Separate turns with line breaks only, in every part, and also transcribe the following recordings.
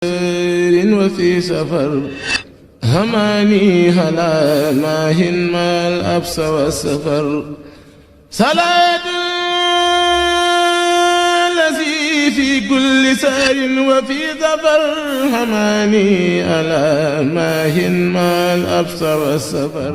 وفي سفر هماني هلا ماهن ما الأبس والسفر صلاة الذي في كل سار وفي ظفر هماني هلا ماهن ما الأبس والسفر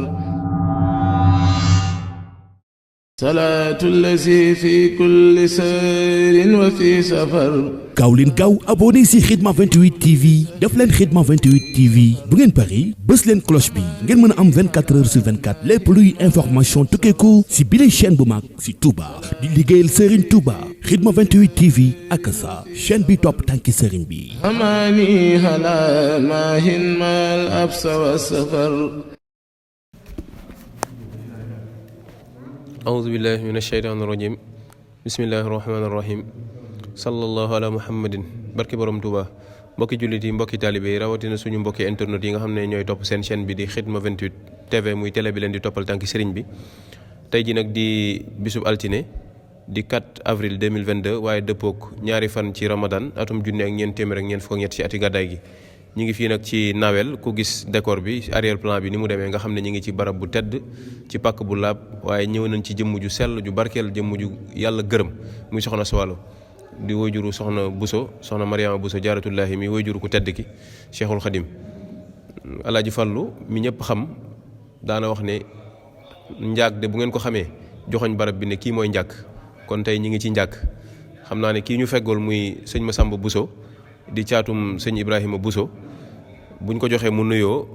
صلاة الذي في كل سار وفي سفر.
gaaw leen gaaw abonné si Khidma 28 TV def leen Khidma 28 TV bu ngeen pari bës leen cloche bi ngeen mën a am 24 heures sur 24 lépp luy information tukkeeku si bile chaîne bu mag si Touba di liggéeyal Serigne Touba Khidma 28 TV ak sa chaîne bi topp tànki Serigne bi.
amaani hala maahin maal absa wa safar.
أعوذ بالله من الشيطان الرجيم بسم الله الرحمن الرحيم sallallahu ala muhammadin barki borom Touba mbokki jullit yi mbokki taalibe yi rawatina suñu mbokki internet yi nga xam ne ñooy topp seen chaîne bi di Khidma 28 TV muy télé bi leen di toppal tànki sëriñ bi tey ji nag di bisub altine di 4 avril 2022 waaye dëppook ñaari fan ci ramadan atum junne ak ñeent téeméer ak ñeent fukk ak ñett ci ati gàddaay gi ñu ngi fii nag ci Nawel ku gis décor bi arrière plan bi ni mu demee nga xam ne ñu ngi ci barab bu tedd ci pàkk bu laab waaye ñëw nañ ci jëmm ju sell ju barkeel jëmm ju yàlla gërëm muy soxna Sowalo di wayjuru soxna Bousso soxna Mariama Bousso jaaratullahi mi wayjuru ku tedd ki Cheikhul Khadim Alaaji Fallu mi ñëpp xam daana wax ne njaag de bu ngeen ko xamee joxoñ barab bi ne kii mooy njàkk kon tey ñi ngi ci njàkk xam naa ne kii ñu feggool muy sëñ Massamba Bousso di caatum sëñ Ibrahima Bousso buñ ko joxee mu nuyoo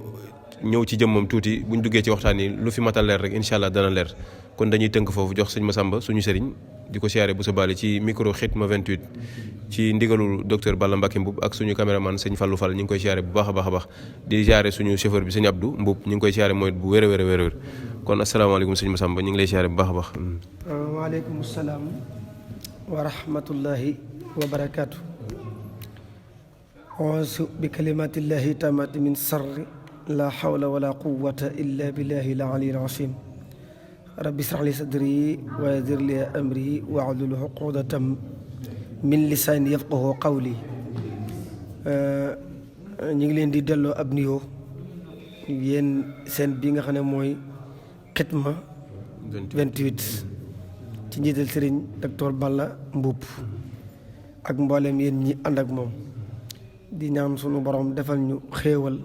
ñëw ci jëmmam tuuti buñ duggee ci waxtaan yi lu fi matal leer rek incha allah dana leer kon dañuy tënk foofu jox sëñ Massamba suñu sëriñ di ko siyaare Bousso Bally ci micro Khidma 28 ci ndigalul docteur Balla Mbacké Mboub ak suñu caméraman sëñ Fallou Fall ñu ngi koy siyaare bu baax a baax a baax di siyaare suñu chauffeur bi sëñ Abdou Mboub ñu ngi koy siyaare mooy bu wér a wér a wér kon asalaamaaleykum sëñ Massamba ñu ngi lay siyaare bu baax a baax.
waaleykum salaam wa rahmatullahi wa barakaatu. auzu bi kalimatillahi taamati min sarri la hawla wala quwwata illa billahi al aliyyil azim. rabbi israh li sadri wa yassir li amri wahlul uqdatan min lisaani yafqahu qawli. ñu ngi leen di delloo ab nuyoo yéen seen bi nga xam ne mooy Khidma 28 ci njiital sëriñ docteur Balla Mbuub ak mboolem yéen ñi ànd ak moom di ñaan sunu borom defal ñu xéewal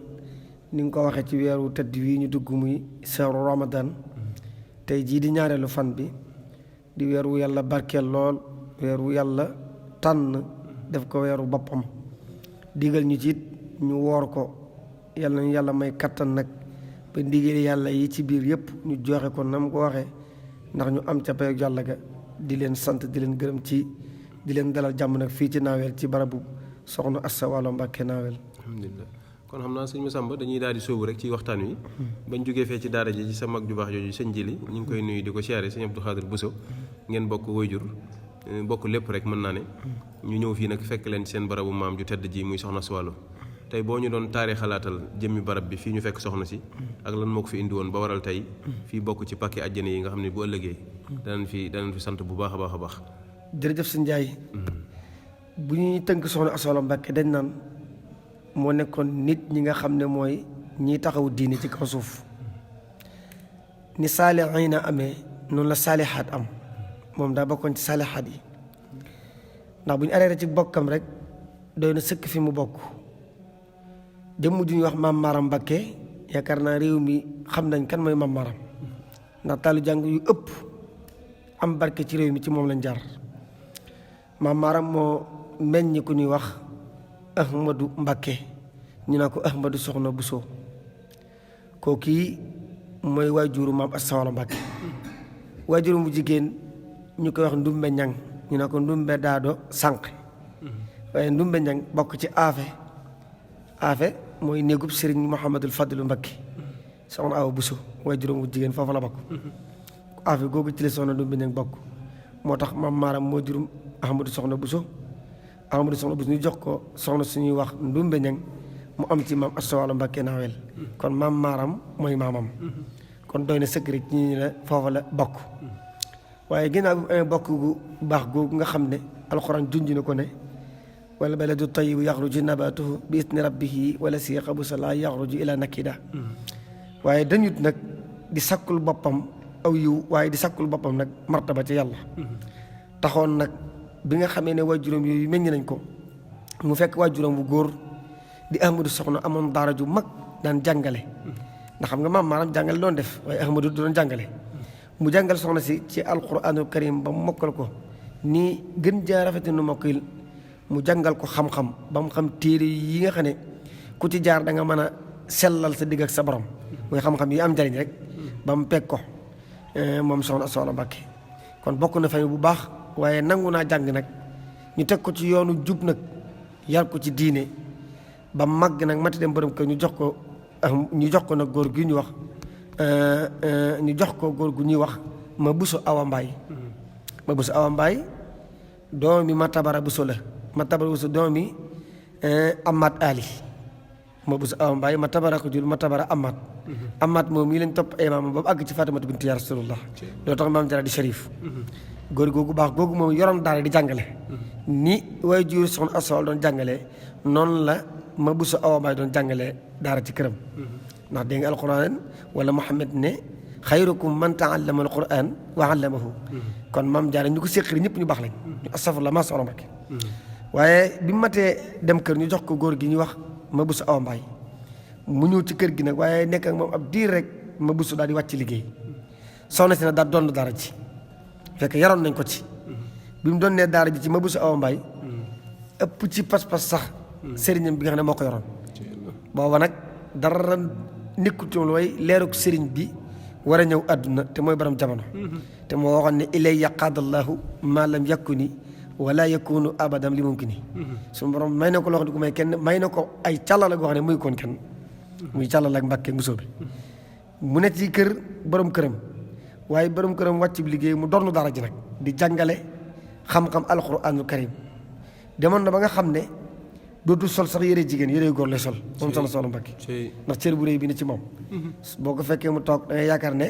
ni nga ko waxee ci weeru tëdd wi ñu dugg muy seeru Ramadan tey jii di ñaareelu fan bi di weer wu yàlla barkeel lool weer wu yàlla tànn def ko weeru boppam digal ñu ci it ñu woor ko yàlla nañu yàlla may kattan nag ba ndigal yàlla yi ci biir yëpp ñu joxe ko na mu ko waxee ndax ñu am ca payoog yàlla ga di leen sant di leen gërëm ci di leen dalal jàmm nag fii ci Nawel ci barabu soxna Asta Walo Mbàkke Nawel.
alhamdulilah kon xam naa sëñ Massamba dañuy daal di sóobu rek ci waxtaan wi bañ jógee fee ci daara ji ci sa mag ju baax jooju sëñ Jili ñu ngi koy nuyu di ko siyaare sëñ Abdou Khadir Bousso ngeen bokk wayjur bokk lépp rek mën naa ne ñu ñëw fii nag fekk leen ci seen barabu maam ju tedd ji muy soxna Sowalo tey boo ñu doon taaree xalaatal jëmmi barab bi fii ñu fekk soxna si ak lan moo ko fi indi woon ba waral tey fii bokk ci pàkki àjjana yi nga xam ne bu ëllëgee danañ fi sant bu baax a baax a baax.
jërëjëf sëñ Ndiaye bu ñuy tënk soxna Asta Walo Mbàkke dañ naan moo nekkoon nit ñi nga xam ne mooy ñiy taxaw diini ci kaw suuf ni saalihiina amee noonu la saalihaat am moom daa bokkoon ci saalihaat yi ndax bu ñu arrêté ci bokkam rek doy na sëkk fi mu bokk jëmm ju ñuy wax maam Maram Mbàkke yaakaar naa réew mi xam nañ kan mooy maam Maram ndax taalu jàng yu ëpp am barke ci réew mi ci moom lañ jaar maam Maram moo meññ ku ñuy wax Ahmadou Mbàkke ñu naa ko Ahmadou soxna Bousso kooki mooy waajuru maam Asta Walo Mbàkke waajuru mu jigéen ñu koy wax Ndumbe Ñang ñu naa ko Ndumbe Daado Sànq waaye Ndumbe Ñang bokk ci aafe mooy néegub Sëriñ Mouhamadul Fadlu Mbàkke soxna Awa Bousso waajuru mu jigéen foofu la bokk aafe googu ci la soxna Ndumbe Ñang bokk moo tax maam Maaram moo jurum Ahmadou soxna Bousso ñu jox ko soxna suñuy wax Ndumbe Ñang mu am ci maam Asta Walo Mbàkke Nawel kon maam Maaram mooy maamam kon doy na sëkk rek ci ñu la foofa la bokk waaye ginnaaw bi amee bokk gu baax googu nga xam ne alxuraan junj na ko ne wala baladu tayyibu yaxruju nabatuhu bi isni rabbihi wala si xabusa la yaxruju ila nakida waaye dañut nag di sakkul boppam aw yiw waaye di sakkul boppam nag martaba ci yàlla taxoon nag bi nga xamee ne waajuram yooyu meññ nañ ko mu fekk waajuram bu góor di Ahmadu Soxna amoon daara ju mag daan jàngale ndax xam nga maam maanaam jàngale doon def waaye Ahmadu doon jàngale mu jàngal soxna si ci alquranul karim ba mu mokkal ko nii gën jaa rafet nu mokkal mu jàngal ko xam-xam ba mu xam téere yi nga xam ne ku ci jaar da nga mën a sellal sa digg ak sa borom muy xam-xam yi am njariñ rek ba mu pegg ko moom soxna Soxna Mbàkke kon bokk na famille bu baax waaye nangu naa jàng nag ñu teg ko ci yoonu jub nag yar ko ci diine ba màgg nag mati dem borom kër ñu jox ko nag góor gi ñu wax ñu jox ko góor gu ñuy wax ma buso awa mbaay ma buso awa mbaay doomi ma tabara buso la ma tabara buso doomi amat ali ma buso awa mbaay ma tabara ko jul ma tabara amat moom yi leen topp ay maam ba mu àgg ci Fatimatu bintu ya rasulullah loo tax maam jara di Sharif góor googu baax googu moom yoroon daara di jàngale ni waaye jur soxna Asol doon jàngale noonu la ma buso awa mbaay doon jàngale daara ci këram ndax dégg nga alquran wala Muhammad ne xayrukum man taallama alquran wa allamahu kon maam jaara ñu ko séqri ñëpp ñu baax lañ ñu astafurlah maa Soxna Mbàkke waaye bi mu matee dem kër ñu jox ko góor gi ñuy wax ma buso awa mbaay mu ñëw ci kër gi nag waaye nekk ak moom ab diir rek ma buso daal di wàcc liggéey soxna si nag daal doon daara ji fekk yaroon nañ ko ci bi mu doon nee daara ji ci ma buso awa mbaay ëpp ci pas-pas sax sëriñam bi nga xam ne moo ko yoroon booba nag dara nekkul ci mooy leeruk sëriñ bi war a ñëw àdduna te mooy borom jamono te moo waxoon ne ilay yaqaadallahu ma lam yakuni wala yakunu abadan li mumkini suñu borom may na ko loo xam ne ku may kenn may na ko ay càllala goo xam ne muy koon kenn muy càllala ak Mbàkke Mbusoo bi mu ne ci kër borom këram waaye borom këram wàcc bi liggéey mu doon dara ji nag di jàngale xam-xam alquranul karim demoon na ba nga xam ne dootul sol sax yére jigéen yére góor lay sol moom soxna Soxna Mbàkke ndax cër bu réy bi ne ci moom boo ko fekkee mu toog da ngay yaakaar ne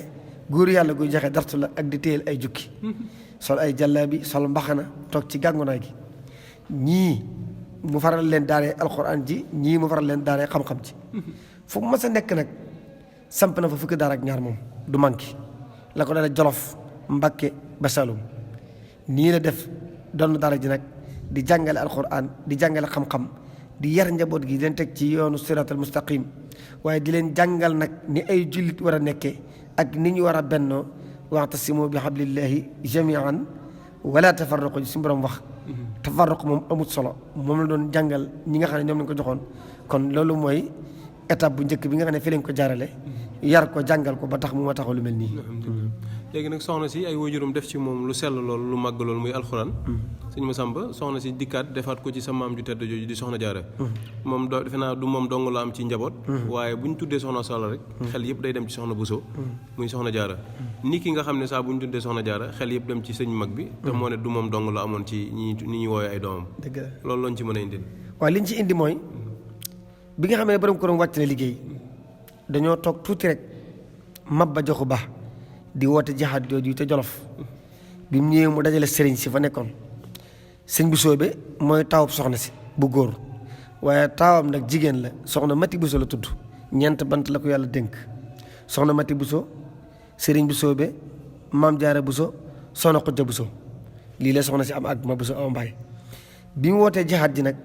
góor yàlla guy joxe dartu la ak di téyel ay jukki sol ay jàllaabi sol mbaxana toog ci gàngunaay gi ñii mu faral leen daaree alxuraan ji ñii mu faral leen daaree xam-xam ji fu mu mas a nekk nag samp na fa fukki daara ak ñaar moom du manqué la ko dalee Jolof Mbàkke ba Saalum nii la def doon daara ji nag di jàngale alxuraan di jàngale xam-xam di yar njaboot gi di leen teg ci yoonu siraatal mustaqim waaye di leen jàngal nag ni ay jullit war a nekkee ak ni ñu war a bennoo wa'tasimu bi hablillahi jami'an wala tafarraqu suñu borom wax tafarraq moom amut solo moom la doon jàngal ñi nga xam ne ñoom lañ ko joxoon kon loolu mooy étape bu njëkk bi nga xam ne fi lañ ko jaarale yar ko jàngal ko ba tax mu ma taxaw lu mel nii.
léegi nag soxna si ay waajuram def ci moom lu sell loolu lu màgg loolu muy alxuraan sëñ Masamba soxna si dikkaat defaat ko ci sa maam ju tedd jooju di soxna jaara moom defe naa du moom dong la am ci njaboot waaye bu ñu tuddee soxna Sall rek xel yëpp day dem ci soxna Bousso muy soxna jaara ni ki nga xam ne saa bu ñu tuddee soxna jaara xel yëpp dem ci sëñ mag bi te moo ne du moom dong la amoon ci ni ñuy woowee ay doomam
dëgg la
loolu lañ ci mën a indil
waaw li ñu ci indi mooy bi nga xam ne borom këram wàcc na liggéey dañoo toog tuuti rek Maba Jaxu Ba di woote jihaad jooju te Jolof bi mu ñëwee mu dajale sëriñ si fa nekkoon sëñ Bousso be mooy taawub soxna si bu góor waaye taawam nag jigéen la soxna Mati Bousso la tudd ñeent bant la ko yàlla dénk soxna Mati Bousso sëriñ Bousso be maam Jaara Bousso soxna Xujja Bousso lii la soxna si am ak ma Bousso aw mbaay bi mu wootee jihaad ji nag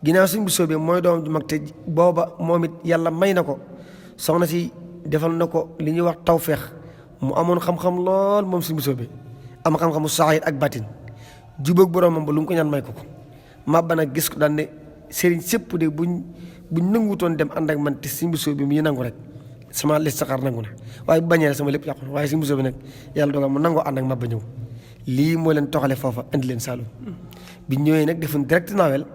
ginnaaw sëñ Bousso be mooy doom ju mag te booba moom it yàlla may na ko soxna si defal na ko li ñuy wax tawfeex mu amoon xam-xam lool moom sëñ Bousso be am xam-xamu saahir ak batin jubóog boromam ba lu mu ko ñaan may ko Maba nag gis ko daan ne sëriñ sëpp de buñ nangutoon dem ànd ak man te sëñ Bousso bi mu ñu nangu rek sama listixaar nangu na waaye bu bañee sama lépp yàqu na waaye sëñ Bousso bi nag yàlla dogal mu nangoo ànd ak Maba ñëw lii moo leen toxale foofa indi leen Saalum bi ñëwee nag defuñ direct Nawel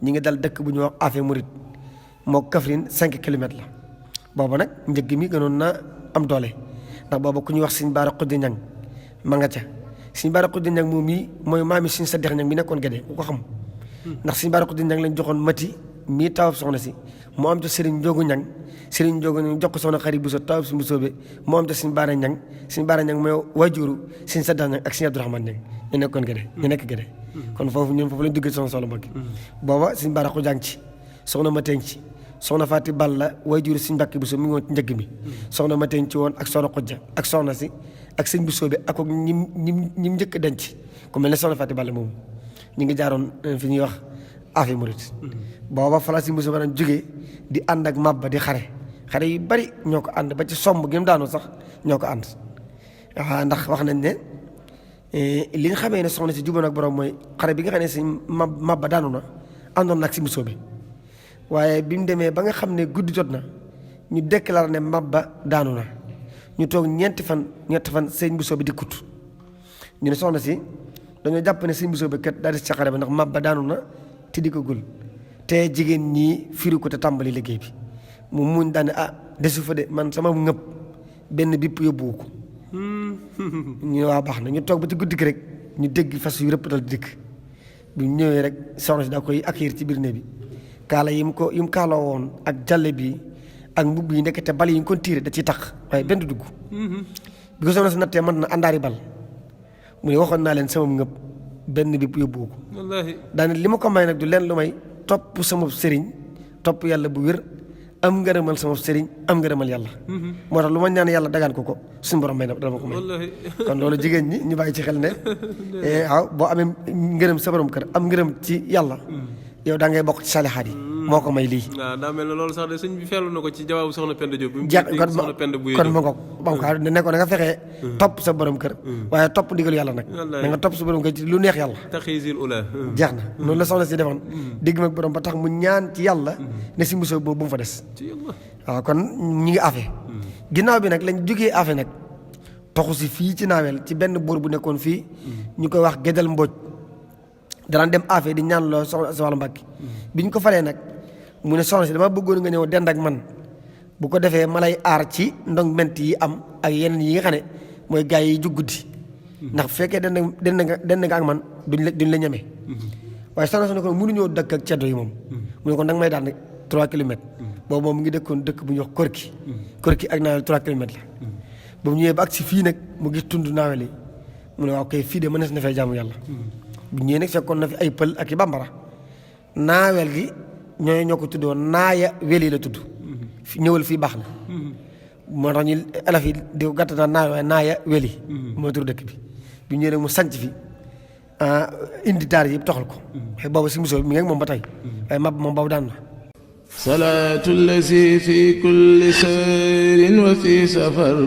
ñi ngi dal dëkk bu ñuy wax Afé Mouride moo Kaffrine 5 kilomètres la booba nag njëgg mi gënoon na am doole ndax booba ku ñuy wax sëñ Baara Xuddi Ñang ma nga ca sëñ Baara Xuddi Ñang moom mii mooy maami sëñ Sadex Ñang bi nekkoon Gédé ku ko xam ndax sëñ Baara Xuddi Ñang lañ joxoon Mati mii tawab soxna si moo am ca Serigne Ndiogu Ñang Serigne Ndiogu Ñang jox ko soxna Xari Bousso tawab si Bousso bi moo am ca sëñ Baara Ñang mooy wajuru sëñ Sadex Ñang ak sëñ Abdourahmane Ñang ñu nekkoon Gédé ñu nekk Gédé kon foofu ñun foofu lañ duggee soxna Soxna Mbàkke booba Sëñ Bara Xujaan ci soxna ma teen ci soxna Faati Balla waajur Sëñ Mbàkke Buso mi ngi woon ci njëgg mi soxna ma teen ci woon ak soxna Xujja ak soxna si ak sëñ Buso bi ak ñim njëkk a denc ku mel ne soxna Faati Balla moom ñu ngi jaaroon fi ñuy wax Afi Murit booba fa la Sëñ Buso ba daan jógee di ànd ak Mabba di xare yu bari ñoo ko ànd ba ci somb gi mu daanoo sax ñoo ko ànd waaw ndax wax nañ ne li nga xamee ne soxna si juboon ak borom mooy xare bi nga xam ne si Mabba daanu na àndoon nag Sëñ Buso bi waaye bi mu demee ba nga xam ne guddi jot na ñu déclaré ne Mabba daanu na ñu toog ñetti fan Sëñ Buso bi di kut ñu ne soxna si dañoo jàpp ne Sëñ Buso bi kat daal di ci xare bi ndax Mabba daanu na te di ko gul te jigéen ñi firi ko te tàmbali liggéey bi mu muñ daane desu fa de man sama ngëpp benn bipp yóbbuwu ko ñu waa baax na ñu toog ba ci guddi gi rek ñu dégg fas yu rëpp dal di dikk bu ñëwee rek soxna si daa koy accueillir ci biir néeg bi kaala yi mu kaaloo woon ak jàlle bi ak mbubb yi nekk te bal yi ñu ko tiire da ciy tax waaye benn dugg bi ko soxna si nattee mën na àndaari bal mu ne waxoon naa leen sama ngëpp benn bipp yóbbuwu ko daane li ma ko may nag du leen lu may topp sama sëriñ topp yàlla bu wér am ngërëmal sama sëriñ am ngërëmal yàlla moo tax lu ma ñaan yàlla dagaan ko suñu borom may na dama ko may kon loolu jigéen ñi ñu bàyyi ci xel ne waaw boo amee ngërëm sa borom kër am ngërëm ci yàlla yow daa ngay bokk ci salixaat yi moo ko may lii
waaw daa mel ne loolu sax de sëñ bi feelu na ko ci jawaabu soxna Penda Diop
kon ma ngoog ba ko ne ko da nga fexee topp sa borom kër waaye topp ndigal yàlla nag da nga topp sa borom kër ci lu neex yàlla
taxisil ula
jeex na noonu la soxna si defoon digg mag borom ba tax mu ñaan ci yàlla ne si Buso boobu bu mu fa des waaw kon ñi ngi afe ginnaaw bi nag lañ jógee afe nag toxu si fii ci naawel ci benn buur bu nekkoon fii ñu koy wax Gédal Mbooj danaan dem afe di ñaan loo soxna si wàllu Mbàkke bi ñu ko falee nag mu ne soxna si dama bëggoon nga ñëw dend ak man bu ko defee ma lay aar ci ndong ment yi am ak yeneen yi nga xam ne mooy gars yi juggudi ndax bu fekkee dend nga ak man duñ la ñeme waaye soxna si ne ko mënuñoo dëkk ak ceddo yi moom mu ne ko danga may daan 3 kilomètres boobu moom mu ngi dëkkoon dëkk bu ñuy wax Korki ak naawel 3 kilomètres la ba mu ñëwee ba ak si fii nag mu gis tund naawel yi mu ne waaw kay fii de mënees na fay jaamu yàlla bu ñëwee nag fekkoon na fi ay pël ak i bambara naawel gi ñoo ko tuddoo naaya weli la tudd ñëwal fii baax na moo tax ñu elaf yi di ko gàtt naa naaya weli moo tur dëkk bi bu ñëwee nag mu sanc fi indi daara yëpp toxal ko waaye boobu si Buso mi ngi ak moom ba tey waaye mab moom boobu daan na
salaatu lazi fi kulli sayrin wa fi safar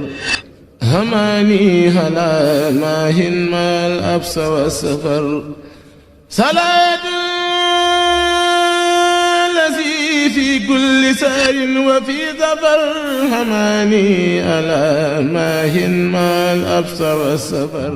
هماني هلا ماهن ما الأبس والسفر صلاة الذي في كل سار وفي ظفر هماني ألا ماهن ما الأبس والسفر